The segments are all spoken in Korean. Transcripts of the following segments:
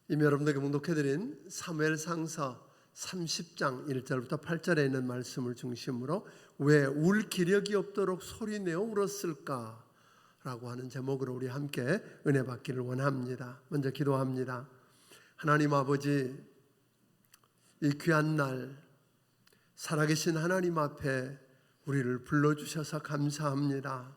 이미 여러분들에게 묵독해드린 사무엘상서 30장 1절부터 8절에 있는 말씀을 중심으로 왜 울 기력이 없도록 소리내어 울었을까? 라고 하는 제목으로 우리 함께 은혜 받기를 원합니다. 먼저 기도합니다. 하나님 아버지, 이 귀한 날 살아계신 하나님 앞에 우리를 불러주셔서 감사합니다.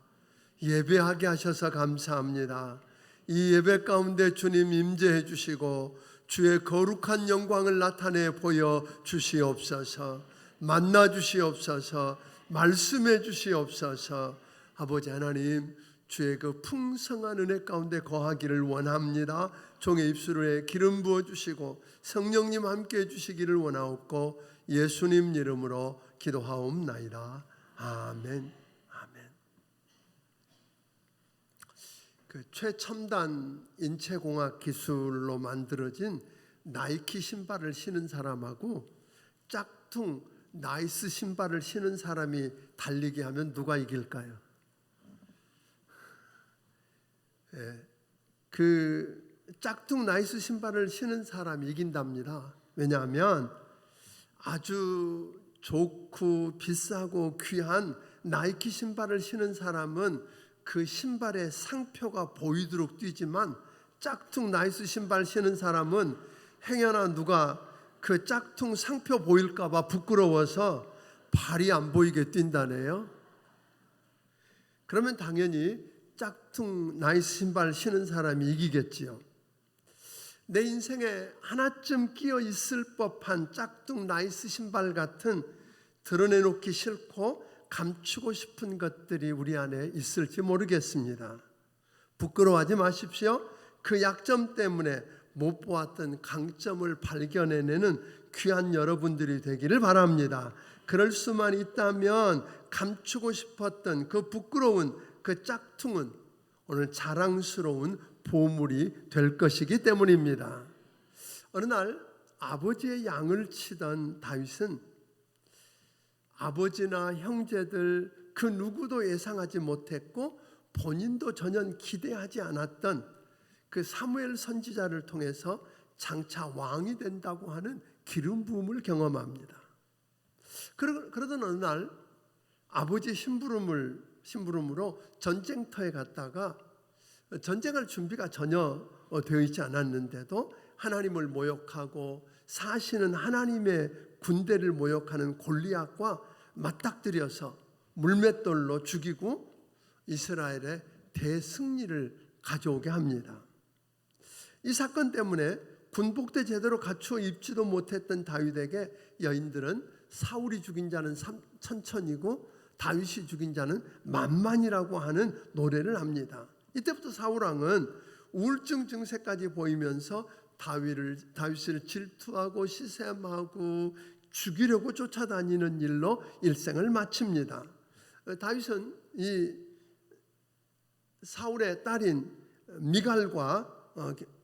예배하게 하셔서 감사합니다. 이 예배 가운데 주님 임재해 주시고 주의 거룩한 영광을 나타내 보여 주시옵소서. 만나 주시옵소서. 말씀해 주시옵소서. 아버지 하나님, 주의 그 풍성한 은혜 가운데 거하기를 원합니다. 종의 입술에 기름 부어 주시고 성령님 함께 해 주시기를 원하옵고 예수님 이름으로 기도하옵나이다. 아멘. 그 최첨단 인체공학 기술로 만들어진 나이키 신발을 신은 사람하고 짝퉁 나이스 신발을 신은 사람이 달리기 하면 누가 이길까요? 그 짝퉁 나이스 신발을 신은 사람이 이긴답니다. 왜냐하면 아주 좋고 비싸고 귀한 나이키 신발을 신은 사람은 그 신발의 상표가 보이도록 뛰지만 짝퉁 나이스 신발 신은 사람은 행여나 누가 그 짝퉁 상표 보일까 봐 부끄러워서 발이 안 보이게 뛴다네요. 그러면 당연히 짝퉁 나이스 신발 신은 사람이 이기겠지요. 내 인생에 하나쯤 끼어 있을 법한 짝퉁 나이스 신발 같은 드러내놓기 싫고 감추고 싶은 것들이 우리 안에 있을지 모르겠습니다. 부끄러워하지 마십시오. 그 약점 때문에 못 보았던 강점을 발견해내는 귀한 여러분들이 되기를 바랍니다. 그럴 수만 있다면 감추고 싶었던 그 부끄러운 그 짝퉁은 오늘 자랑스러운 보물이 될 것이기 때문입니다. 어느 날 아버지의 양을 치던 다윗은 아버지나 형제들 그 누구도 예상하지 못했고 본인도 전혀 기대하지 않았던 그 사무엘 선지자를 통해서 장차 왕이 된다고 하는 기름 부음을 경험합니다. 그러던 어느 날 아버지 심부름으로 전쟁터에 갔다가 전쟁할 준비가 전혀 되어 있지 않았는데도 하나님을 모욕하고 사시는 하나님의 군대를 모욕하는 골리앗과 맞닥뜨려서 물맷돌로 죽이고 이스라엘의 대승리를 가져오게 합니다. 이 사건 때문에 군복대 제대로 갖추어 입지도 못했던 다윗에게 여인들은 사울이 죽인 자는 천천이고 다윗이 죽인 자는 만만이라고 하는 노래를 합니다. 이때부터 사울왕은 우울증 증세까지 보이면서 다윗을 질투하고 시샘하고 죽이려고 쫓아다니는 일로 일생을 마칩니다. 다윗은 이 사울의 딸인 미갈과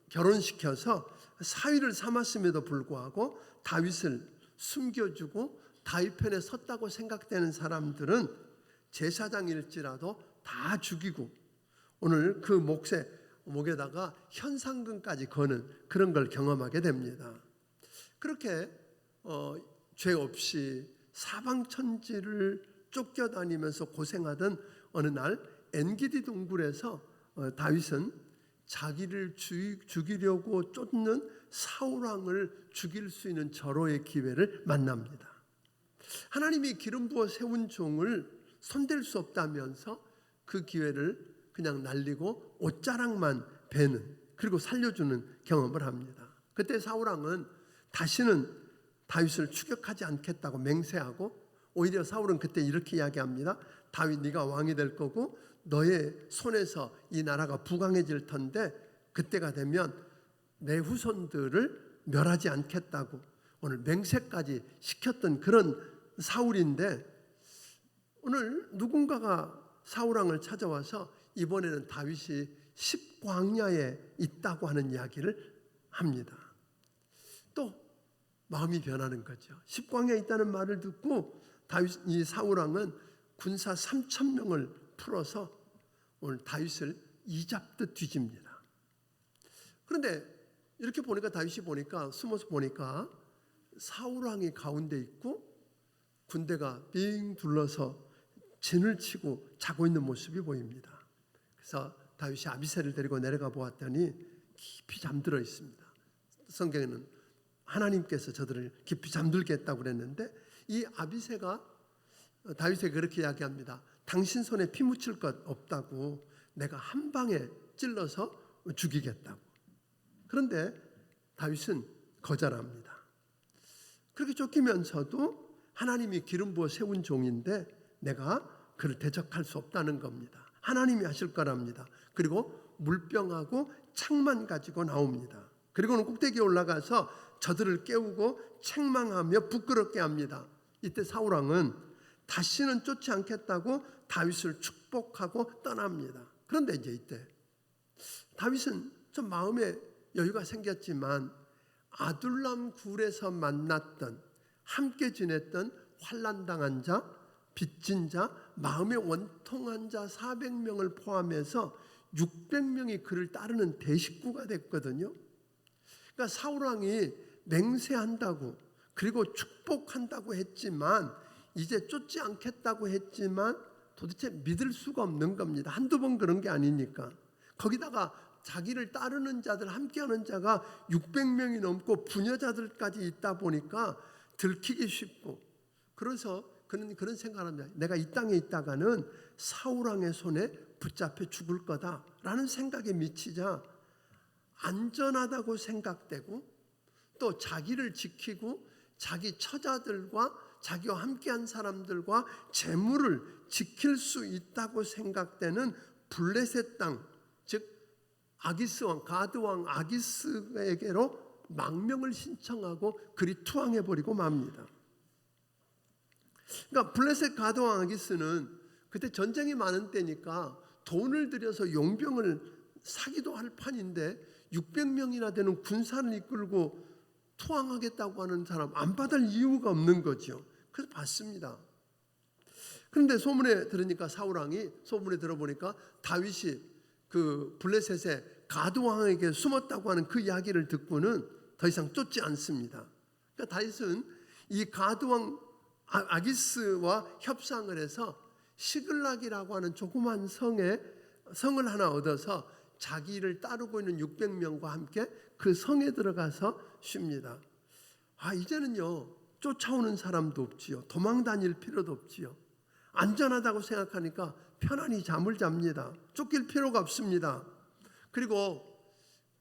결혼시켜서 사위를 삼았음에도 불구하고 다윗을 숨겨주고 다윗 편에 섰다고 생각되는 사람들은 제사장일지라도 다 죽이고 오늘 그 목에다가 현상금까지 거는 그런 걸 경험하게 됩니다. 그렇게 죄 없이 사방천지를 쫓겨다니면서 고생하던 어느 날 엔기디 동굴에서 다윗은 자기를 죽이려고 쫓는 사울왕을 죽일 수 있는 절호의 기회를 만납니다. 하나님이 기름 부어 세운 종을 손댈 수 없다면서 그 기회를 그냥 날리고 옷자락만 베는 그리고 살려주는 경험을 합니다. 그때 사울왕은 다시는 다윗을 추격하지 않겠다고 맹세하고 오히려 사울은 그때 이렇게 이야기합니다. 다윗 네가 왕이 될 거고 너의 손에서 이 나라가 부강해질 텐데 그때가 되면 내 후손들을 멸하지 않겠다고 오늘 맹세까지 시켰던 그런 사울인데 오늘 누군가가 사울왕을 찾아와서 이번에는 다윗이 십광야에 있다고 하는 이야기를 합니다. 또 마음이 변하는 거죠. 십광야에 있다는 말을 듣고 이 사울왕은 군사 3,000명을 풀어서 오늘 다윗을 이잡듯 뒤집니다. 그런데 이렇게 보니까 다윗이 보니까 숨어서 보니까 사울 왕이 가운데 있고 군대가 빙 둘러서 진을 치고 자고 있는 모습이 보입니다. 그래서 다윗이 아비새를 데리고 내려가 보았더니 깊이 잠들어 있습니다. 성경에는 하나님께서 저들을 깊이 잠들게 했다고 그랬는데 이 아비새가 다윗에게 그렇게 이야기합니다. 당신 손에 피 묻힐 것 없다고 내가 한 방에 찔러서 죽이겠다고. 그런데 다윗은 거절합니다. 그렇게 쫓기면서도 하나님이 기름 부어 세운 종인데 내가 그를 대적할 수 없다는 겁니다. 하나님이 하실 거랍니다. 그리고 물병하고 창만 가지고 나옵니다. 그리고는 꼭대기에 올라가서 저들을 깨우고 책망하며 부끄럽게 합니다. 이때 사울 왕은 다시는 쫓지 않겠다고 다윗을 축복하고 떠납니다. 그런데 이제 이때 다윗은 좀 마음에 여유가 생겼지만 아둘람 굴에서 만났던 함께 지냈던 환난당한 자, 빚진 자, 마음에 원통한 자 400명을 포함해서 600명이 그를 따르는 대식구가 됐거든요. 그러니까 사울왕이 맹세한다고 그리고 축복한다고 했지만 이제 쫓지 않겠다고 했지만 도대체 믿을 수가 없는 겁니다. 한두 번 그런 게 아니니까. 거기다가 자기를 따르는 자들, 함께하는 자가 600명이 넘고 부녀자들까지 있다 보니까 들키기 쉽고, 그래서 그는 그런 생각을 합니다. 내가 이 땅에 있다가는 사울왕의 손에 붙잡혀 죽을 거다라는 생각에 미치자 안전하다고 생각되고 또 자기를 지키고 자기 처자들과 자기와 함께한 사람들과 재물을 지킬 수 있다고 생각되는 블레셋 땅, 즉 아기스 왕, 가드 왕 아기스에게로 망명을 신청하고 그리 투항해버리고 맙니다. 그러니까 블레셋 가드 왕 아기스는 그때 전쟁이 많은 때니까 돈을 들여서 용병을 사기도 할 판인데 600명이나 되는 군사를 이끌고 투항하겠다고 하는 사람 안 받을 이유가 없는 거죠. 그래서 받습니다. 그런데 소문에 들으니까 사울왕이 소문에 들어보니까 다윗이 그 블레셋의 가드 왕에게 숨었다고 하는 그 이야기를 듣고는 더 이상 쫓지 않습니다. 그러니까 다윗은 이 가드 왕 아기스와 협상을 해서 시글락이라고 하는 조그만 성을 하나 얻어서 자기를 따르고 있는 600명과 함께 그 성에 들어가서 쉽니다. 이제는요 쫓아오는 사람도 없지요, 도망 다닐 필요도 없지요. 안전하다고 생각하니까 편안히 잠을 잡니다. 쫓길 필요가 없습니다. 그리고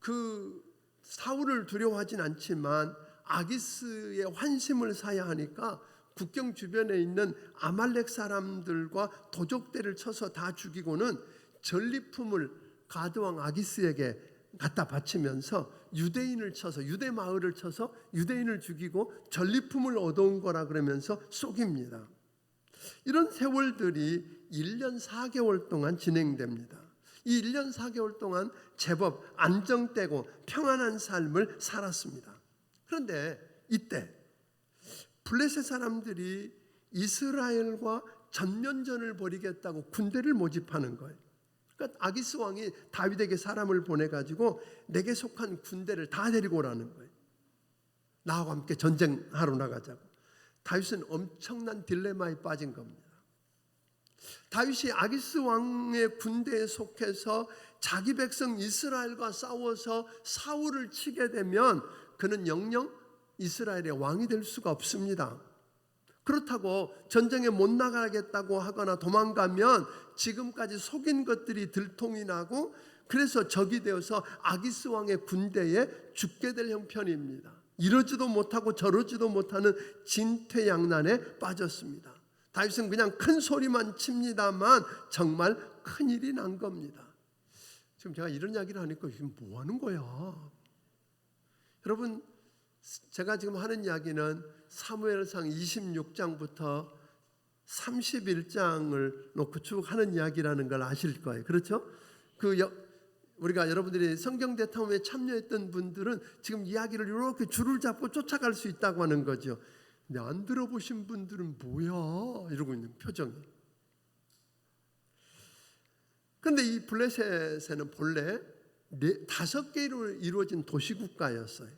그 사울을 두려워하진 않지만 아기스의 환심을 사야 하니까 국경 주변에 있는 아말렉 사람들과 도적대를 쳐서 다 죽이고는 전리품을 가드왕 아기스에게 갖다 바치면서 유대인을 쳐서, 유대 마을을 쳐서 유대인을 죽이고 전리품을 얻어온 거라 그러면서 속입니다. 이런 세월들이 1년 4개월 동안 진행됩니다. 이 1년 4개월 동안 제법 안정되고 평안한 삶을 살았습니다. 그런데 이때 블레셋 사람들이 이스라엘과 전면전을 벌이겠다고 군대를 모집하는 거예요. 그러니까 아기스 왕이 다윗에게 사람을 보내가지고 내게 속한 군대를 다 데리고 오라는 거예요. 나와 함께 전쟁하러 나가자고. 다윗은 엄청난 딜레마에 빠진 겁니다. 다윗이 아기스 왕의 군대에 속해서 자기 백성 이스라엘과 싸워서 사울을 치게 되면 그는 영영 이스라엘의 왕이 될 수가 없습니다. 그렇다고 전쟁에 못 나가겠다고 하거나 도망가면 지금까지 속인 것들이 들통이 나고 그래서 적이 되어서 아기스 왕의 군대에 죽게 될 형편입니다. 이러지도 못하고 저러지도 못하는 진퇴양난에 빠졌습니다. 다윗은 그냥 큰 소리만 칩니다만 정말 큰일이 난 겁니다. 지금 제가 이런 이야기를 하니까 지금 뭐 하는 거야? 여러분, 제가 지금 하는 이야기는 사무엘상 26장부터 31장을 놓고 쭉 하는 이야기라는 걸 아실 거예요. 그렇죠? 우리가 여러분들이 성경 대탐험에 참여했던 분들은 지금 이야기를 이렇게 줄을 잡고 쫓아갈 수 있다고 하는 거죠. 근데 안 들어보신 분들은 뭐야? 이러고 있는 표정이. 그런데 이 블레셋에는 본래 다섯 개로 이루어진 도시국가였어요.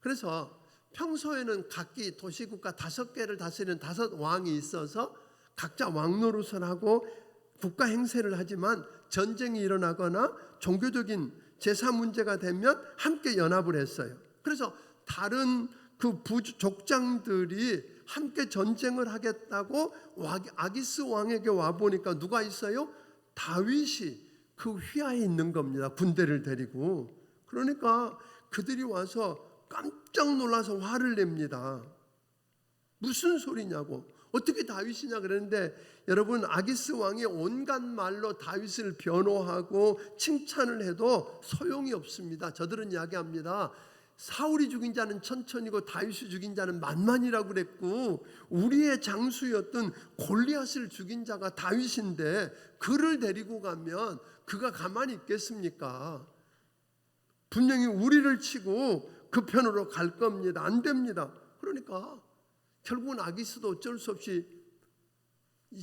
그래서 평소에는 각기 도시국가 다섯 개를 다스리는 다섯 왕이 있어서 각자 왕 노릇을 하고 국가 행세를 하지만 전쟁이 일어나거나 종교적인 제사 문제가 되면 함께 연합을 했어요. 그래서 다른 그 족장들이 함께 전쟁을 하겠다고 아기스 왕에게 와 보니까 누가 있어요? 다윗이 그 휘하에 있는 겁니다. 군대를 데리고. 그러니까 그들이 와서 깜짝 놀라서 화를 냅니다. 무슨 소리냐고. 어떻게 다윗이냐 그랬는데, 여러분, 아기스 왕이 온갖 말로 다윗을 변호하고 칭찬을 해도 소용이 없습니다. 저들은 이야기합니다. 사울이 죽인 자는 천천히고 다윗이 죽인 자는 만만이라고 그랬고, 우리의 장수였던 골리앗을 죽인 자가 다윗인데 그를 데리고 가면 그가 가만히 있겠습니까? 분명히 우리를 치고 그 편으로 갈 겁니다. 안 됩니다. 그러니까 결국은 아기스도 어쩔 수 없이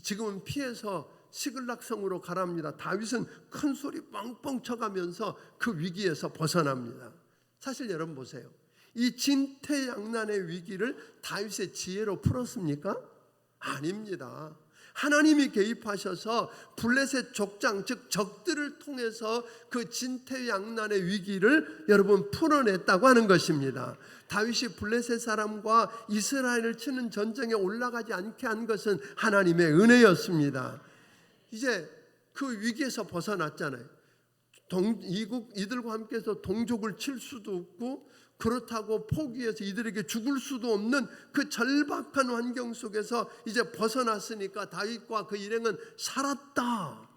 지금은 피해서 시글락성으로 가랍니다. 다윗은 큰 소리 뻥뻥 쳐가면서 그 위기에서 벗어납니다. 사실 여러분 보세요. 이 진퇴양난의 위기를 다윗의 지혜로 풀었습니까? 아닙니다. 하나님이 개입하셔서 블레셋 족장, 즉 적들을 통해서 그 진퇴양난의 위기를 여러분 풀어냈다고 하는 것입니다. 다윗이 블레셋 사람과 이스라엘을 치는 전쟁에 올라가지 않게 한 것은 하나님의 은혜였습니다. 이제 그 위기에서 벗어났잖아요. 이들과 함께해서 동족을 칠 수도 없고, 그렇다고 포기해서 이들에게 죽을 수도 없는 그 절박한 환경 속에서 이제 벗어났으니까 다윗과 그 일행은 살았다.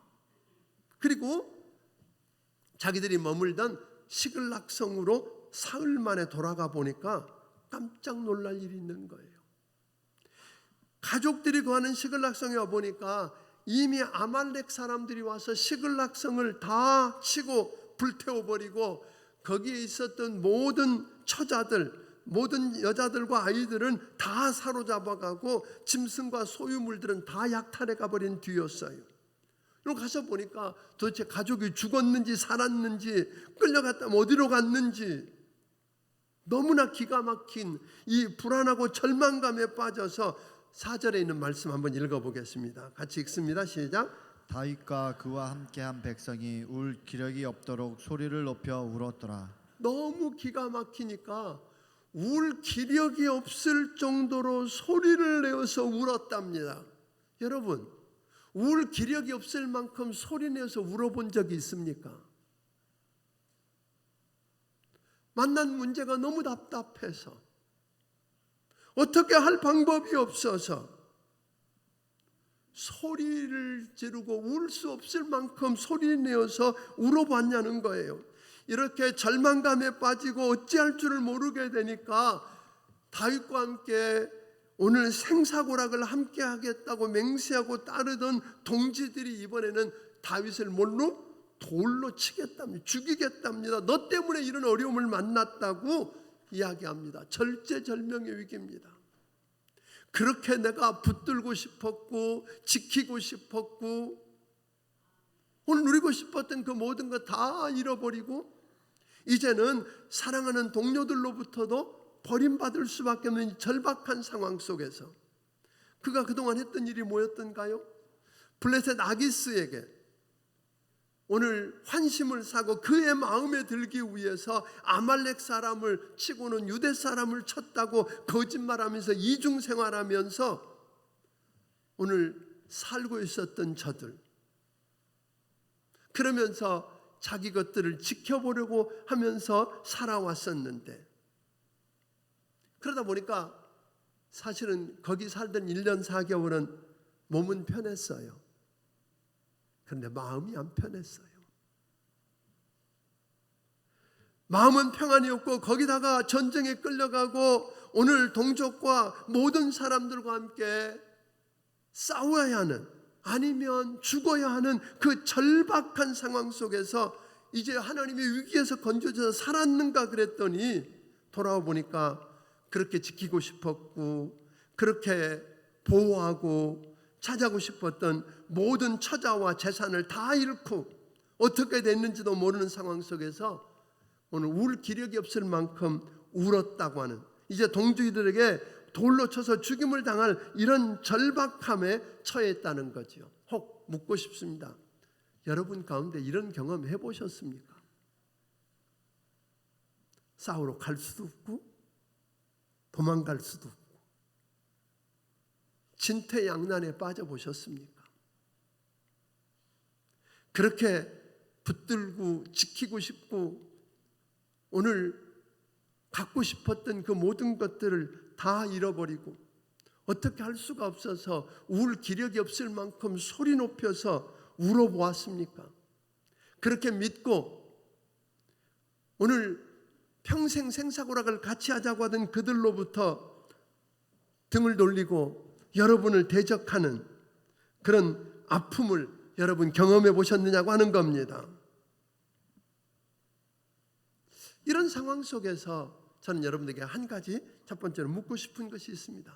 그리고 자기들이 머물던 시글락성으로 사흘 만에 돌아가 보니까 깜짝 놀랄 일이 있는 거예요. 가족들이 거하는 시글락성에 와 보니까 이미 아말렉 사람들이 와서 시글락성을 다 치고 불태워버리고, 거기에 있었던 모든 처자들, 모든 여자들과 아이들은 다 사로잡아가고 짐승과 소유물들은 다 약탈해 가버린 뒤였어요. 그럼 가서 보니까 도대체 가족이 죽었는지 살았는지, 끌려갔다면 어디로 갔는지, 너무나 기가 막힌 이 불안하고 절망감에 빠져서 4절에 있는 말씀 한번 읽어보겠습니다. 같이 읽습니다. 시작. 다윗과 그와 함께한 백성이 울 기력이 없도록 소리를 높여 울었더라. 너무 기가 막히니까 울 기력이 없을 정도로 소리를 내어서 울었답니다. 여러분, 울 기력이 없을 만큼 소리 내어서 울어본 적이 있습니까? 만난 문제가 너무 답답해서, 어떻게 할 방법이 없어서 소리를 지르고 울 수 없을 만큼 소리 내어서 울어봤냐는 거예요. 이렇게 절망감에 빠지고 어찌할 줄을 모르게 되니까 다윗과 함께 오늘 생사고락을 함께 하겠다고 맹세하고 따르던 동지들이 이번에는 다윗을 뭘로? 돌로 치겠답니다. 죽이겠답니다. 너 때문에 이런 어려움을 만났다고 이야기합니다. 절제절명의 위기입니다. 그렇게 내가 붙들고 싶었고 지키고 싶었고 오늘 누리고 싶었던 그 모든 것 다 잃어버리고, 이제는 사랑하는 동료들로부터도 버림받을 수밖에 없는 절박한 상황 속에서 그가 그동안 했던 일이 뭐였던가요? 블레셋 아기스에게 오늘 환심을 사고 그의 마음에 들기 위해서 아말렉 사람을 치고는 유대 사람을 쳤다고 거짓말하면서 이중생활하면서 오늘 살고 있었던 저들, 그러면서 자기 것들을 지켜보려고 하면서 살아왔었는데, 그러다 보니까 사실은 거기 살던 1년 4개월은 몸은 편했어요. 그런데 마음이 안 편했어요. 마음은 평안이 없고, 거기다가 전쟁에 끌려가고 오늘 동족과 모든 사람들과 함께 싸워야 하는, 아니면 죽어야 하는 그 절박한 상황 속에서 이제 하나님의 위기에서 건져져서 살았는가 그랬더니 돌아와 보니까 그렇게 지키고 싶었고 그렇게 보호하고 찾아고 싶었던 모든 처자와 재산을 다 잃고 어떻게 됐는지도 모르는 상황 속에서 오늘 울 기력이 없을 만큼 울었다고 하는, 이제 동족들에게 돌로 쳐서 죽임을 당할 이런 절박함에 처했다는 거죠. 혹 묻고 싶습니다. 여러분 가운데 이런 경험 해보셨습니까? 싸우러 갈 수도 없고 도망갈 수도 없고 진퇴양난에 빠져보셨습니까? 그렇게 붙들고 지키고 싶고 오늘 갖고 싶었던 그 모든 것들을 다 잃어버리고 어떻게 할 수가 없어서 울 기력이 없을 만큼 소리 높여서 울어보았습니까? 그렇게 믿고 오늘 평생 생사고락을 같이 하자고 하던 그들로부터 등을 돌리고 여러분을 대적하는 그런 아픔을 여러분 경험해 보셨느냐고 하는 겁니다. 이런 상황 속에서 저는 여러분에게 한 가지 첫 번째로 묻고 싶은 것이 있습니다.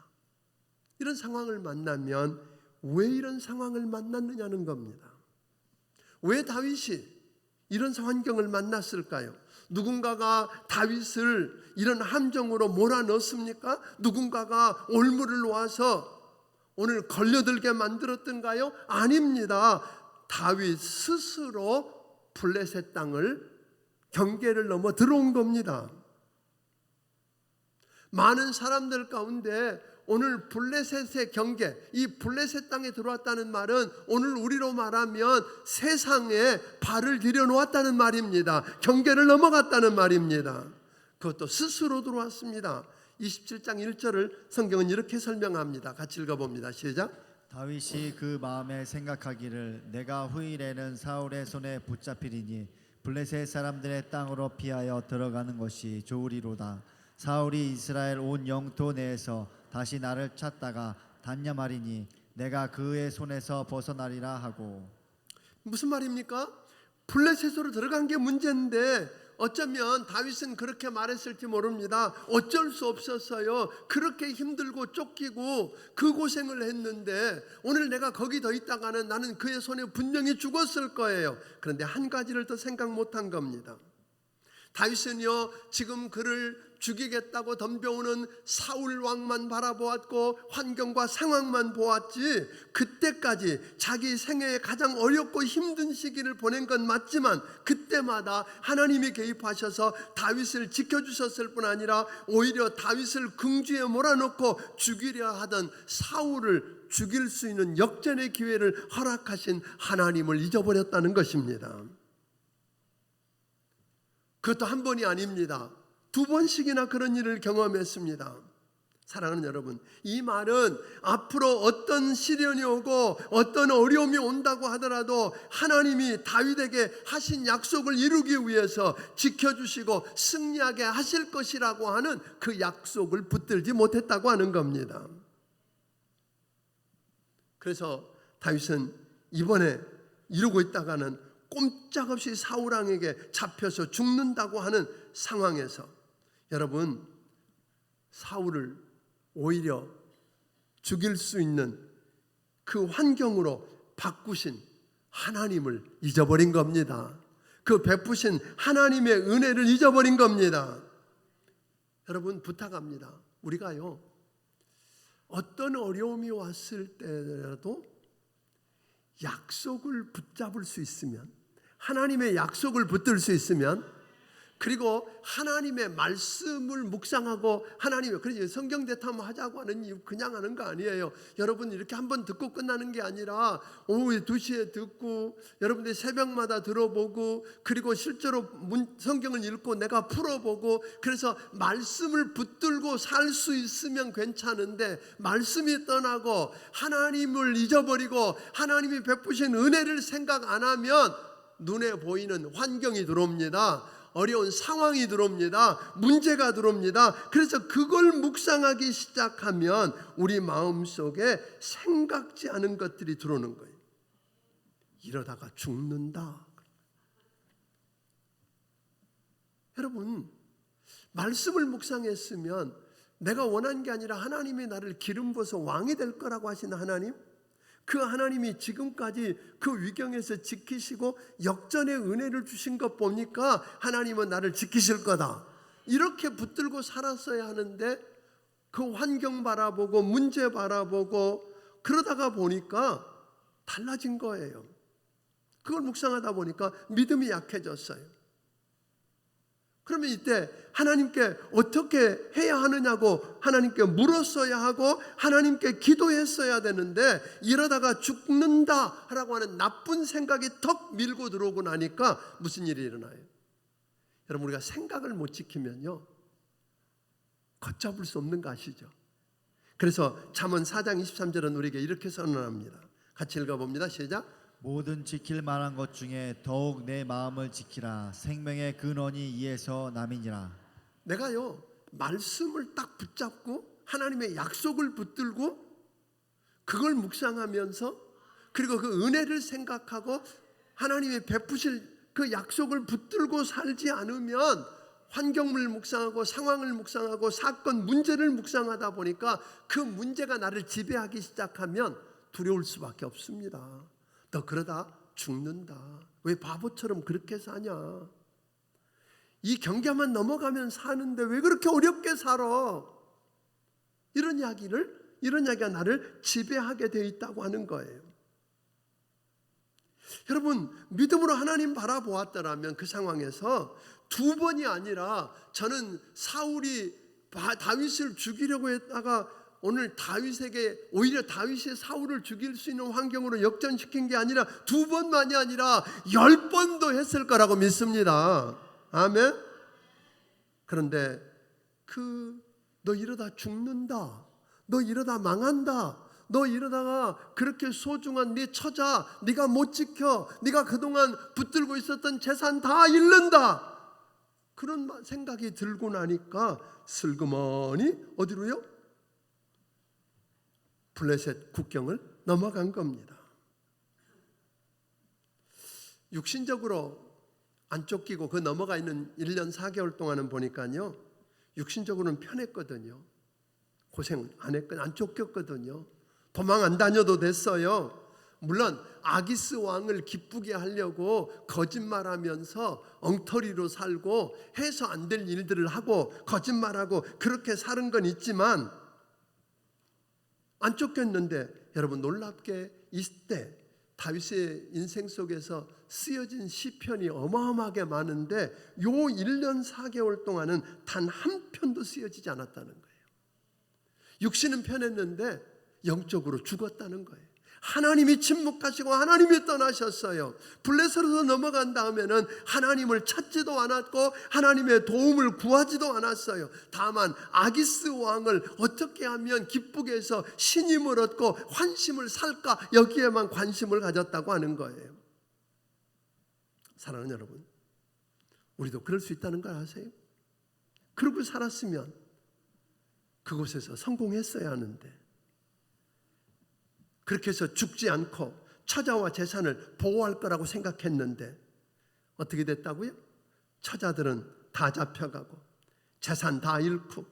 이런 상황을 만나면 왜 이런 상황을 만났느냐는 겁니다. 왜 다윗이 이런 환경을 만났을까요? 누군가가 다윗을 이런 함정으로 몰아넣었습니까? 누군가가 올무를 놓아서 오늘 걸려들게 만들었던가요? 아닙니다. 다윗 스스로 블레셋 땅을 경계를 넘어 들어온 겁니다. 많은 사람들 가운데 오늘 블레셋의 경계, 이 블레셋 땅에 들어왔다는 말은 오늘 우리로 말하면 세상에 발을 들여놓았다는 말입니다. 경계를 넘어갔다는 말입니다. 그것도 스스로 들어왔습니다. 27장 1절을 성경은 이렇게 설명합니다. 같이 읽어봅니다. 시작. 다윗이 그 마음에 생각하기를 내가 후일에는 사울의 손에 붙잡히리니 블레셋 사람들의 땅으로 피하여 들어가는 것이 좋으리로다. 사울이 이스라엘 온 영토 내에서 다시 나를 찾다가 단념하리니 내가 그의 손에서 벗어나리라 하고. 무슨 말입니까? 블레셋으로 들어간 게 문제인데 어쩌면 다윗은 그렇게 말했을지 모릅니다. 어쩔 수 없었어요. 그렇게 힘들고 쫓기고 그 고생을 했는데 오늘 내가 거기 더 있다가는 나는 그의 손에 분명히 죽었을 거예요. 그런데 한 가지를 더 생각 못한 겁니다. 다윗은요 지금 그를 죽이겠다고 덤벼오는 사울 왕만 바라보았고 환경과 상황만 보았지 그때까지 자기 생애에 가장 어렵고 힘든 시기를 보낸 건 맞지만 그때마다 하나님이 개입하셔서 다윗을 지켜주셨을 뿐 아니라 오히려 다윗을 궁지에 몰아넣고 죽이려 하던 사울을 죽일 수 있는 역전의 기회를 허락하신 하나님을 잊어버렸다는 것입니다. 그것도 한 번이 아닙니다. 2번씩이나 그런 일을 경험했습니다. 사랑하는 여러분, 이 말은 앞으로 어떤 시련이 오고 어떤 어려움이 온다고 하더라도 하나님이 다윗에게 하신 약속을 이루기 위해서 지켜주시고 승리하게 하실 것이라고 하는 그 약속을 붙들지 못했다고 하는 겁니다. 그래서 다윗은 이번에 이루고 있다가는 꼼짝없이 사울 왕에게 잡혀서 죽는다고 하는 상황에서 여러분 사울을 오히려 죽일 수 있는 그 환경으로 바꾸신 하나님을 잊어버린 겁니다. 그 베푸신 하나님의 은혜를 잊어버린 겁니다. 여러분 부탁합니다. 우리가요 어떤 어려움이 왔을 때라도 약속을 붙잡을 수 있으면 하나님의 약속을 붙들 수 있으면 그리고 하나님의 말씀을 묵상하고 하나님의 그래서 성경 대탐 하자고 하는 이유 그냥 하는 거 아니에요. 여러분 이렇게 한번 듣고 끝나는 게 아니라 오후 2시에 듣고 여러분들 새벽마다 들어보고 그리고 실제로 성경을 읽고 내가 풀어보고 그래서 말씀을 붙들고 살 수 있으면 괜찮은데 말씀이 떠나고 하나님을 잊어버리고 하나님이 베푸신 은혜를 생각 안 하면 눈에 보이는 환경이 들어옵니다. 어려운 상황이 들어옵니다. 문제가 들어옵니다. 그래서 그걸 묵상하기 시작하면 우리 마음속에 생각지 않은 것들이 들어오는 거예요. 이러다가 죽는다. 여러분 말씀을 묵상했으면 내가 원한 게 아니라 하나님이 나를 기름 부어서 왕이 될 거라고 하시는 하나님, 그 하나님이 지금까지 그 위경에서 지키시고 역전의 은혜를 주신 것 보니까 하나님은 나를 지키실 거다. 이렇게 붙들고 살았어야 하는데 그 환경 바라보고 문제 바라보고 그러다가 보니까 달라진 거예요. 그걸 묵상하다 보니까 믿음이 약해졌어요. 그러면 이때 하나님께 어떻게 해야 하느냐고 하나님께 물었어야 하고 하나님께 기도했어야 되는데 이러다가 죽는다라고 하는 나쁜 생각이 턱 밀고 들어오고 나니까 무슨 일이 일어나요? 여러분, 우리가 생각을 못 지키면요 걷잡을 수 없는 거 아시죠? 그래서 잠언 4장 23절은 우리에게 이렇게 선언합니다. 같이 읽어봅니다. 시작. 모든 지킬 만한 것 중에 더욱 내 마음을 지키라. 생명의 근원이 이에서 남이니라. 내가요 말씀을 딱 붙잡고 하나님의 약속을 붙들고 그걸 묵상하면서 그리고 그 은혜를 생각하고 하나님의 베푸실 그 약속을 붙들고 살지 않으면 환경을 묵상하고 상황을 묵상하고 사건 문제를 묵상하다 보니까 그 문제가 나를 지배하기 시작하면 두려울 수밖에 없습니다. 너 그러다 죽는다. 왜 바보처럼 그렇게 사냐? 이 경계만 넘어가면 사는데 왜 그렇게 어렵게 살아? 이런 이야기가 나를 지배하게 되어 있다고 하는 거예요. 여러분, 믿음으로 하나님 바라보았더라면 그 상황에서 두 번이 아니라 저는 사울이 다윗을 죽이려고 했다가 오늘 다윗에게 오히려 다윗이 사울을 죽일 수 있는 환경으로 역전시킨 게 아니라 두 번만이 아니라 10번도 했을 거라고 믿습니다. 아멘. 그런데 너 이러다 죽는다, 너 이러다 망한다, 너 이러다가 그렇게 소중한 네 처자 네가 못 지켜, 네가 그동안 붙들고 있었던 재산 다 잃는다, 그런 생각이 들고 나니까 슬그머니 어디로요? 블레셋 국경을 넘어간 겁니다. 육신적으로 안 쫓기고 그 넘어가 있는 1년 4개월 동안은 보니까요 육신적으로는 편했거든요. 고생 안 했거든요. 안 쫓겼거든요. 도망 안 다녀도 됐어요. 물론 아기스 왕을 기쁘게 하려고 거짓말하면서 엉터리로 살고 해서 안 될 일들을 하고 거짓말하고 그렇게 사는 건 있지만 안 쫓겼는데 여러분, 놀랍게 이때 다윗의 인생 속에서 쓰여진 시편이 어마어마하게 많은데 요 1년 4개월 동안은 단 한 편도 쓰여지지 않았다는 거예요. 육신은 편했는데 영적으로 죽었다는 거예요. 하나님이 침묵하시고 하나님이 떠나셨어요. 블레셋으로 넘어간 다음에는 하나님을 찾지도 않았고 하나님의 도움을 구하지도 않았어요. 다만 아기스 왕을 어떻게 하면 기쁘게 해서 신임을 얻고 환심을 살까, 여기에만 관심을 가졌다고 하는 거예요. 사랑하는 여러분, 우리도 그럴 수 있다는 걸 아세요? 그러고 살았으면 그곳에서 성공했어야 하는데, 그렇게 해서 죽지 않고 처자와 재산을 보호할 거라고 생각했는데 어떻게 됐다고요? 처자들은 다 잡혀가고 재산 다 잃고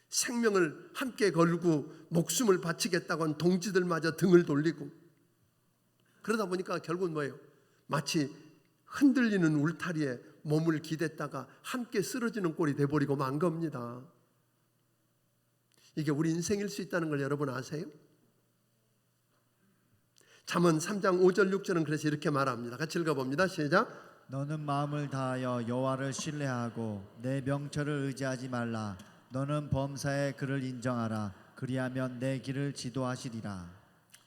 생명을 함께 걸고 목숨을 바치겠다고 한 동지들마저 등을 돌리고, 그러다 보니까 결국은 뭐예요? 마치 흔들리는 울타리에 몸을 기댔다가 함께 쓰러지는 꼴이 돼버리고 만 겁니다. 이게 우리 인생일 수 있다는 걸 여러분 아세요? 잠언 3장 5절 6절은 그래서 이렇게 말합니다. 같이 읽어봅니다. 시작. 너는 마음을 다하여 여호와를 신뢰하고 내 명철을 의지하지 말라. 너는 범사의 그를 인정하라. 그리하면 내 길을 지도하시리라.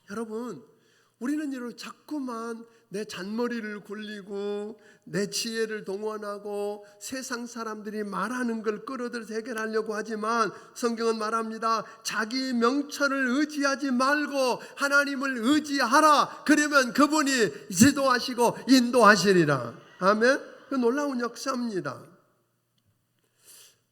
여러분, 우리는 이렇게 자꾸만 내 잔머리를 굴리고 내 지혜를 동원하고 세상 사람들이 말하는 걸 끌어들여서 해결하려고 하지만 성경은 말합니다. 자기 명철을 의지하지 말고 하나님을 의지하라. 그러면 그분이 지도하시고 인도하시리라. 아멘. 그 놀라운 역사입니다.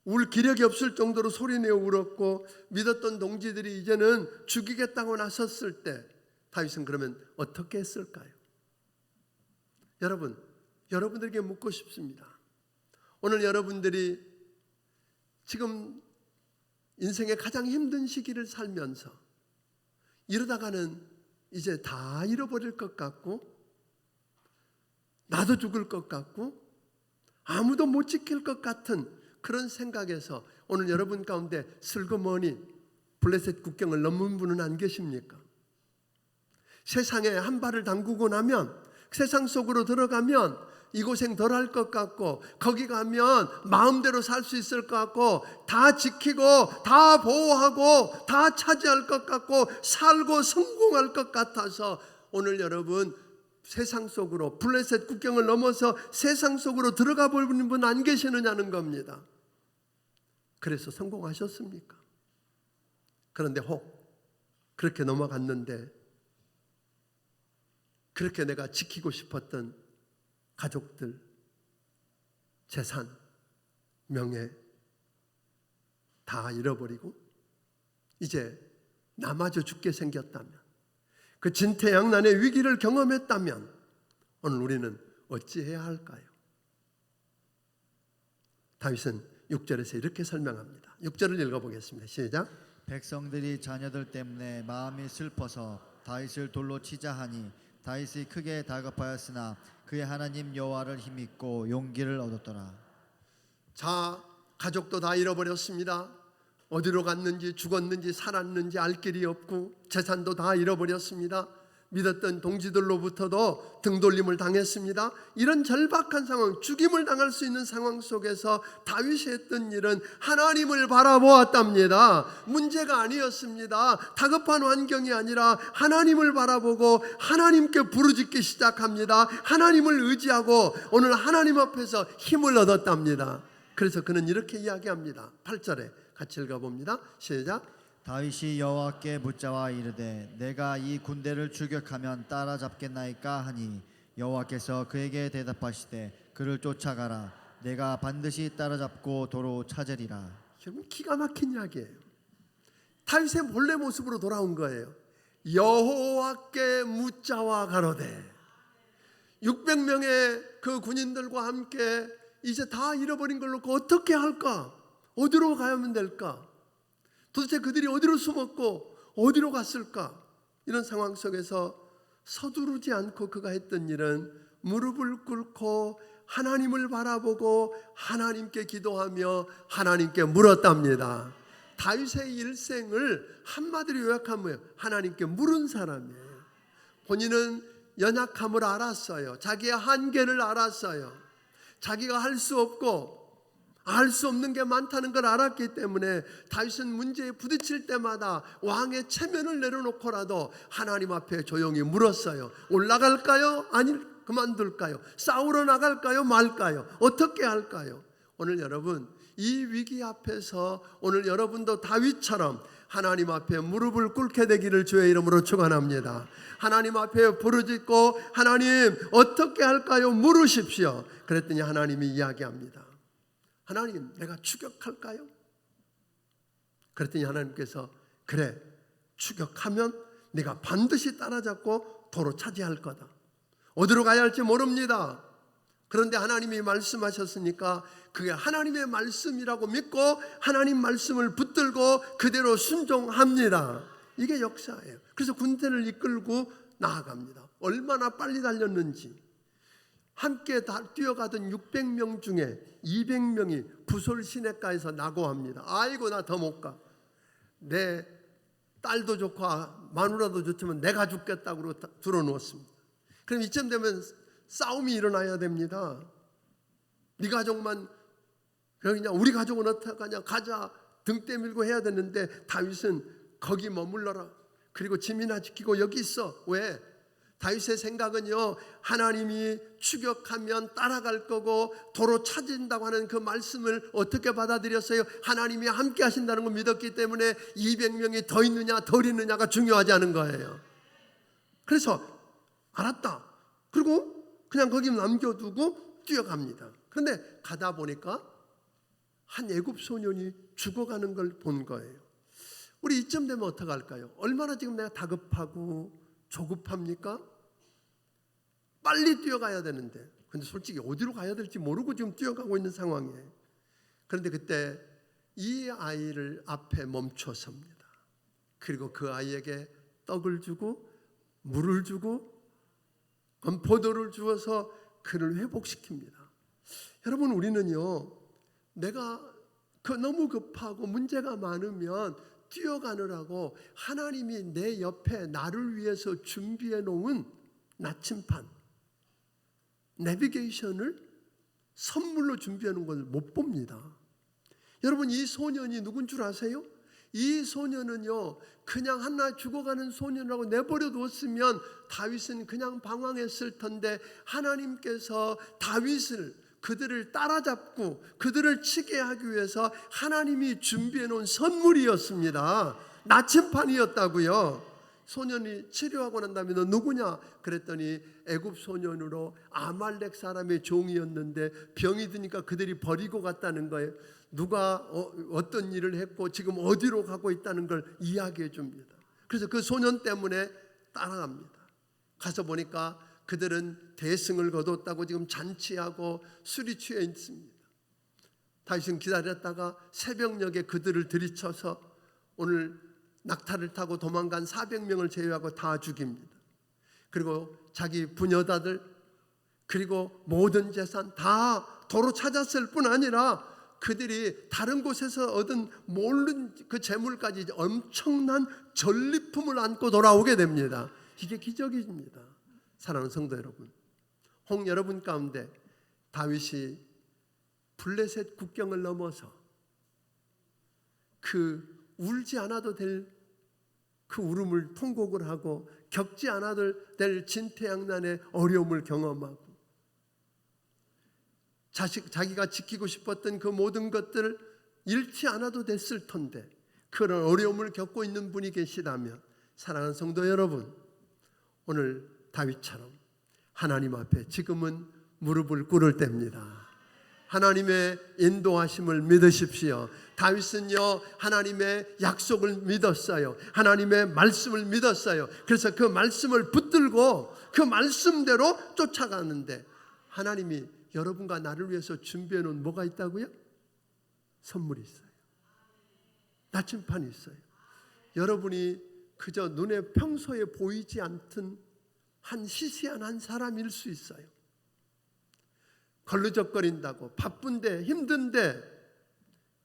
울 기력이 없을 정도로 소리내어 울었고 믿었던 동지들이 이제는 죽이겠다고 나섰을 때 다윗은 그러면 어떻게 했을까요? 여러분, 여러분들에게 묻고 싶습니다. 오늘 여러분들이 지금 인생의 가장 힘든 시기를 살면서 이러다가는 이제 다 잃어버릴 것 같고 나도 죽을 것 같고 아무도 못 지킬 것 같은 그런 생각에서 오늘 여러분 가운데 슬그머니 블레셋 국경을 넘은 분은 안 계십니까? 세상에 한 발을 담그고 나면 세상 속으로 들어가면 이 고생 덜 할 것 같고 거기 가면 마음대로 살 수 있을 것 같고 다 지키고 다 보호하고 다 차지할 것 같고 살고 성공할 것 같아서 오늘 여러분 세상 속으로 블레셋 국경을 넘어서 세상 속으로 들어가 보는 분 안 계시느냐는 겁니다. 그래서 성공하셨습니까? 그런데 혹 그렇게 넘어갔는데 그렇게 내가 지키고 싶었던 가족들, 재산, 명예 다 잃어버리고 이제 나마저 죽게 생겼다면 그 진퇴양난의 위기를 경험했다면 오늘 우리는 어찌해야 할까요? 다윗은 6절에서 이렇게 설명합니다. 6절을 읽어보겠습니다. 시작. 백성들이 자녀들 때문에 마음이 슬퍼서 다윗을 돌로 치자 하니 다윗이 크게 다급하였으나 그의 하나님 여호와를 힘입고 용기를 얻었더라. 자, 가족도 다 잃어버렸습니다. 어디로 갔는지 죽었는지 살았는지 알 길이 없고 재산도 다 잃어버렸습니다. 믿었던 동지들로부터도 등돌림을 당했습니다. 이런 절박한 상황, 죽임을 당할 수 있는 상황 속에서 다윗이 했던 일은 하나님을 바라보았답니다. 문제가 아니었습니다. 다급한 환경이 아니라 하나님을 바라보고 하나님께 부르짖기 시작합니다. 하나님을 의지하고 오늘 하나님 앞에서 힘을 얻었답니다. 그래서 그는 이렇게 이야기합니다. 8절에 같이 읽어봅니다. 시작. 다윗이 여호와께 묻자와 이르되 내가 이 군대를 추격하면 따라잡겠나이까 하니 여호와께서 그에게 대답하시되 그를 쫓아가라. 내가 반드시 따라잡고 도로 찾으리라. 여러분 기가 막힌 이야기예요. 다윗의 본래 모습으로 돌아온 거예요. 여호와께 묻자와 가로되 600명의 그 군인들과 함께 이제 다 잃어버린 걸로 어떻게 할까? 어디로 가야만 될까? 도대체 그들이 어디로 숨었고 어디로 갔을까? 이런 상황 속에서 서두르지 않고 그가 했던 일은 무릎을 꿇고 하나님을 바라보고 하나님께 기도하며 하나님께 물었답니다. 다윗의 일생을 한마디로 요약하면 하나님께 물은 사람이에요. 본인은 연약함을 알았어요. 자기의 한계를 알았어요. 자기가 할 수 없고 알 수 없는 게 많다는 걸 알았기 때문에 다윗은 문제에 부딪힐 때마다 왕의 체면을 내려놓고라도 하나님 앞에 조용히 물었어요. 올라갈까요? 아니 그만둘까요? 싸우러 나갈까요? 말까요? 어떻게 할까요? 오늘 여러분 이 위기 앞에서 오늘 여러분도 다윗처럼 하나님 앞에 무릎을 꿇게 되기를 주의 이름으로 축원합니다. 하나님 앞에 부르짖고 하나님 어떻게 할까요? 물으십시오. 그랬더니 하나님이 이야기합니다. 하나님 내가 추격할까요? 그랬더니 하나님께서 그래 추격하면 네가 반드시 따라잡고 도로 차지할 거다. 어디로 가야 할지 모릅니다. 그런데 하나님이 말씀하셨으니까 그게 하나님의 말씀이라고 믿고 하나님 말씀을 붙들고 그대로 순종합니다. 이게 역사예요. 그래서 군대를 이끌고 나아갑니다. 얼마나 빨리 달렸는지 함께 뛰어가던 600명 중에 200명이 부솔 시내가에서 낙오합니다. 아이고 나 더 못 가. 내 딸도 좋고 마누라도 좋지만 내가 죽겠다고 들어놓았습니다. 그럼 이쯤 되면 싸움이 일어나야 됩니다. 네 가족만 그냥 우리 가족은 어떡하냐 가자 등 떼밀고 해야 되는데 다윗은 거기 머물러라. 그리고 짐이나 지키고 여기 있어. 왜? 다윗의 생각은요 하나님이 추격하면 따라갈 거고 도로 찾은다고 하는 그 말씀을 어떻게 받아들였어요? 하나님이 함께 하신다는 걸 믿었기 때문에 200명이 더 있느냐 덜 있느냐가 중요하지 않은 거예요. 그래서 알았다. 그리고 그냥 거기 남겨두고 뛰어갑니다. 그런데 가다 보니까 한 애굽 소년이 죽어가는 걸 본 거예요. 우리 이쯤 되면 어떡할까요? 얼마나 지금 내가 다급하고 조급합니까? 빨리 뛰어가야 되는데 근데 솔직히 어디로 가야 될지 모르고 지금 뛰어가고 있는 상황이에요. 그런데 그때 이 아이를 앞에 멈춰섭니다. 그리고 그 아이에게 떡을 주고 물을 주고 포도를 주어서 그를 회복시킵니다. 여러분, 우리는요, 내가 너무 급하고 문제가 많으면 뛰어가느라고 하나님이 내 옆에 나를 위해서 준비해 놓은 나침반, 내비게이션을 선물로 준비해 놓은 걸 못 봅니다. 여러분, 이 소년이 누군 줄 아세요? 이 소년은요, 그냥 하나 죽어가는 소년이라고 내버려 두었으면 다윗은 그냥 방황했을 텐데, 하나님께서 다윗을, 그들을 따라잡고 그들을 치게 하기 위해서 하나님이 준비해 놓은 선물이었습니다. 나침반이었다고요. 소년이 치료하고 난 다음에 너 누구냐? 그랬더니 애굽 소년으로 아말렉 사람의 종이었는데 병이 드니까 그들이 버리고 갔다는 거예요. 누가 어떤 일을 했고 지금 어디로 가고 있다는 걸 이야기해 줍니다. 그래서 그 소년 때문에 따라갑니다. 가서 보니까 그들은 대승을 거뒀다고 지금 잔치하고 술이 취해 있습니다. 다윗은 기다렸다가 새벽녘에 그들을 들이쳐서 오늘 낙타를 타고 도망간 400명을 제외하고 다 죽입니다. 그리고 자기 부녀다들 그리고 모든 재산 다 도로 찾았을 뿐 아니라 그들이 다른 곳에서 얻은 모든 그 재물까지 엄청난 전리품을 안고 돌아오게 됩니다. 이게 기적입니다. 사랑하는 성도 여러분, 혹 여러분 가운데 다윗이 블레셋 국경을 넘어서 그 울지 않아도 될 그 울음을 통곡을 하고 겪지 않아도 될 진퇴양난의 어려움을 경험하고 자기가 지키고 싶었던 그 모든 것들을 잃지 않아도 됐을 텐데 그런 어려움을 겪고 있는 분이 계시다면 사랑하는 성도 여러분, 오늘 다윗처럼 하나님 앞에 지금은 무릎을 꿇을 때입니다. 하나님의 인도하심을 믿으십시오. 다윗은요, 하나님의 약속을 믿었어요. 하나님의 말씀을 믿었어요. 그래서 그 말씀을 붙들고 그 말씀대로 쫓아가는데 하나님이 여러분과 나를 위해서 준비해 놓은 뭐가 있다고요? 선물이 있어요. 나침판이 있어요. 여러분이 그저 눈에 평소에 보이지 않던 한 시시한 한 사람일 수 있어요. 걸르적거린다고 바쁜데 힘든데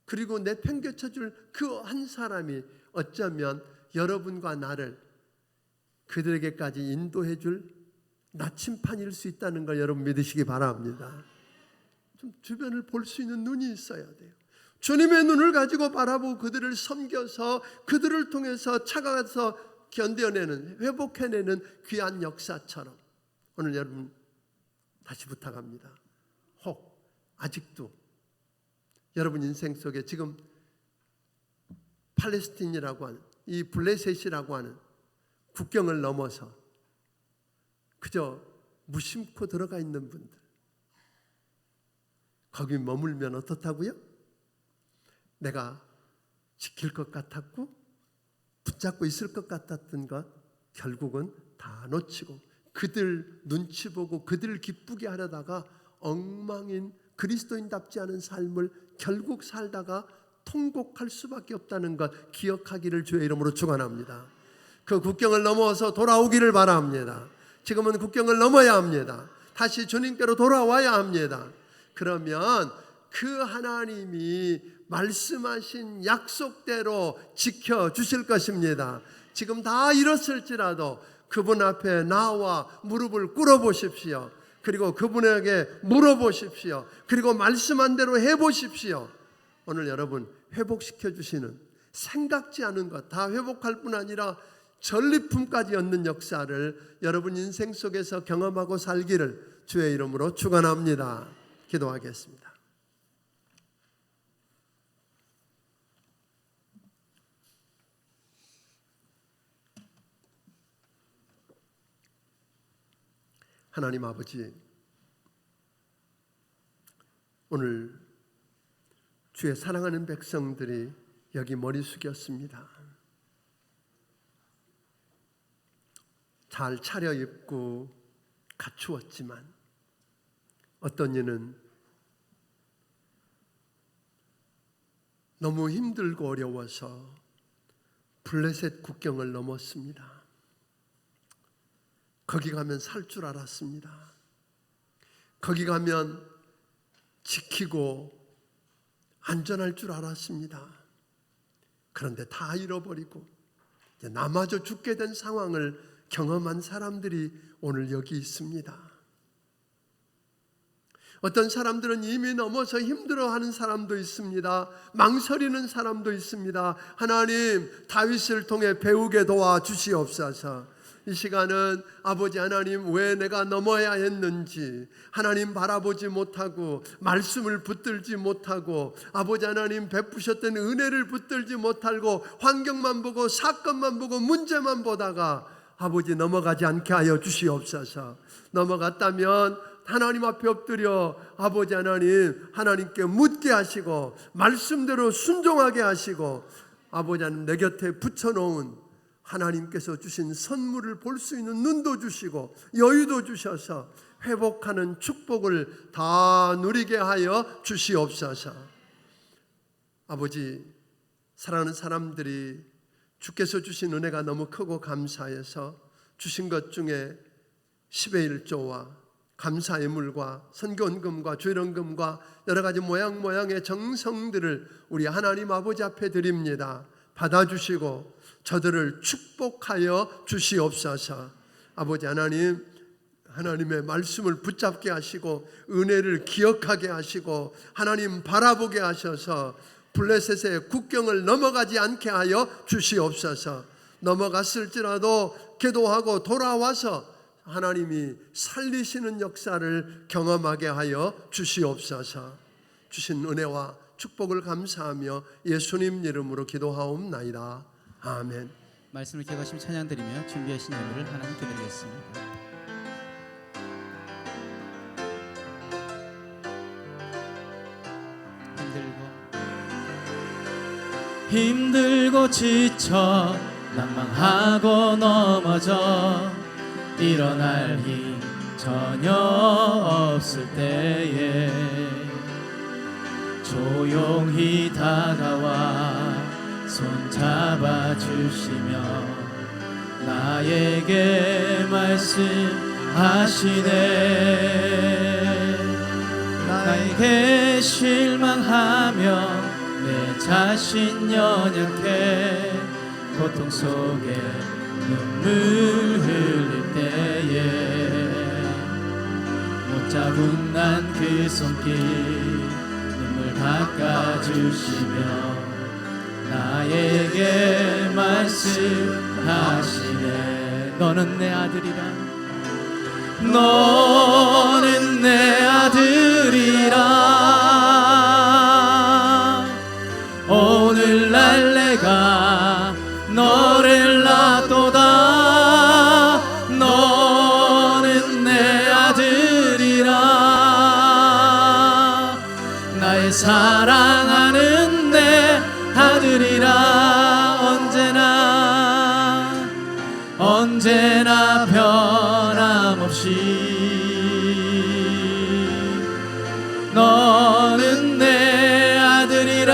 그리고 내팽개쳐줄 그 한 사람이 어쩌면 여러분과 나를 그들에게까지 인도해줄 나침판일 수 있다는 걸 여러분 믿으시기 바랍니다. 좀 주변을 볼 수 있는 눈이 있어야 돼요. 주님의 눈을 가지고 바라보고 그들을 섬겨서 그들을 통해서 차가워서 견뎌내는, 회복해내는 귀한 역사처럼 오늘 여러분 다시 부탁합니다. 혹 아직도 여러분 인생 속에 지금 팔레스틴이라고 하는 이 블레셋이라고 하는 국경을 넘어서 그저 무심코 들어가 있는 분들, 거기 머물면 어떻다고요? 내가 지킬 것 같았고 붙잡고 있을 것 같았던 것 결국은 다 놓치고 그들 눈치 보고 그들 기쁘게 하려다가 엉망인 그리스도인답지 않은 삶을 결국 살다가 통곡할 수밖에 없다는 것 기억하기를 주의 이름으로 축원합니다. 그 국경을 넘어서 돌아오기를 바랍니다. 지금은 국경을 넘어야 합니다. 다시 주님께로 돌아와야 합니다. 그러면 그 하나님이 말씀하신 약속대로 지켜주실 것입니다. 지금 다 잃었을지라도 그분 앞에 나와 무릎을 꿇어보십시오. 그리고 그분에게 물어보십시오. 그리고 말씀한 대로 해보십시오. 오늘 여러분 회복시켜 주시는 생각지 않은 것 다 회복할 뿐 아니라 전리품까지 얻는 역사를 여러분 인생 속에서 경험하고 살기를 주의 이름으로 축원합니다. 기도하겠습니다. 하나님 아버지, 오늘 주의 사랑하는 백성들이 여기 머리 숙였습니다. 잘 차려입고 갖추었지만 어떤 이는 너무 힘들고 어려워서 블레셋 국경을 넘었습니다. 거기 가면 살 줄 알았습니다. 거기 가면 지키고 안전할 줄 알았습니다. 그런데 다 잃어버리고 이제 나마저 죽게 된 상황을 경험한 사람들이 오늘 여기 있습니다. 어떤 사람들은 이미 넘어서 힘들어하는 사람도 있습니다. 망설이는 사람도 있습니다. 하나님, 다윗을 통해 배우게 도와주시옵소서. 이 시간은 아버지 하나님, 왜 내가 넘어야 했는지, 하나님 바라보지 못하고 말씀을 붙들지 못하고 아버지 하나님 베푸셨던 은혜를 붙들지 못하고 환경만 보고 사건만 보고 문제만 보다가 아버지 넘어가지 않게 하여 주시옵소서. 넘어갔다면 하나님 앞에 엎드려 아버지 하나님, 하나님께 묻게 하시고 말씀대로 순종하게 하시고 아버지 하나님, 내 곁에 붙여놓은 하나님께서 주신 선물을 볼 수 있는 눈도 주시고 여유도 주셔서 회복하는 축복을 다 누리게 하여 주시옵소서. 아버지, 사랑하는 사람들이 주께서 주신 은혜가 너무 크고 감사해서 주신 것 중에 10의 1조와 감사의 물과 선교원금과 죄런금과 여러 가지 모양의 정성들을 우리 하나님 아버지 앞에 드립니다. 받아주시고 저들을 축복하여 주시옵소서. 아버지 하나님, 하나님의 말씀을 붙잡게 하시고 은혜를 기억하게 하시고 하나님 바라보게 하셔서 블레셋의 국경을 넘어가지 않게 하여 주시옵소서. 넘어갔을지라도 기도하고 돌아와서 하나님이 살리시는 역사를 경험하게 하여 주시옵소서. 주신 은혜와 축복을 감사하며 예수님 이름으로 기도하옵나이다. 아멘. 말씀을 기억하시며 찬양드리며 준비하신 예물을 하나님께 드리겠습니다. 힘들고 지쳐 난망하고 넘어져 일어날 힘 전혀 없을 때에 조용히 다가와 손 잡아주시며 나에게 말씀하시네. 나에게 실망하며 내 자신 연약해 고통 속에 눈물 흘릴 때에 못 잡은 난 그 손길 눈물 닦아주시며 나에게 말씀하시네. 너는 내 아들이라, 너는 내 아들이라. 오늘날 내가 너를 낳도다. 너는 내 아들이라. 나의 사랑하는 내 아들이라. 언제나 변함없이 너는 내 아들이라.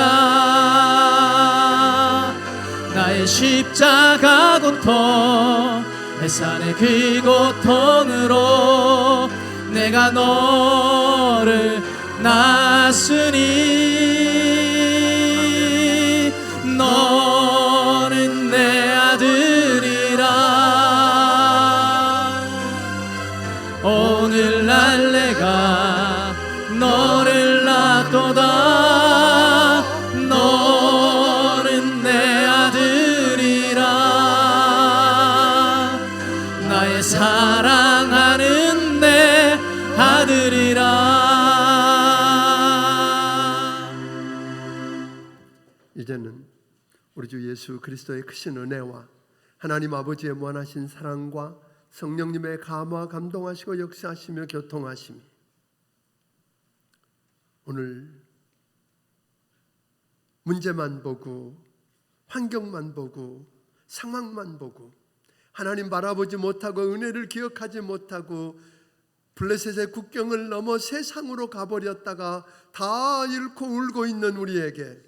나의 십자가 고통 해산의 그 고통으로 내가 너를 낳았으니 너는 내 아들이라. 오늘날 내가 너를 낳도다. 너는 내 아들이라. 나의 사랑하는 내 아들이라. 이제는 우리 주 예수 그리스도의 크신 은혜와 하나님 아버지의 무한하신 사랑과 성령님의 감화 감동하시고 역사하시며 교통하심이 오늘 문제만 보고 환경만 보고 상황만 보고 하나님 바라보지 못하고 은혜를 기억하지 못하고 블레셋의 국경을 넘어 세상으로 가버렸다가 다 잃고 울고 있는 우리에게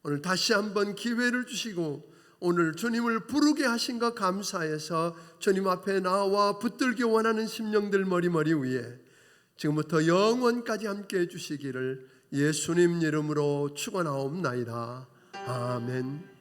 오늘 다시 한번 기회를 주시고 오늘 주님을 부르게 하신 것 감사해서 주님 앞에 나와 붙들기 원하는 심령들 머리머리 위에 지금부터 영원까지 함께 해주시기를 예수님 이름으로 축원하옵나이다. 아멘.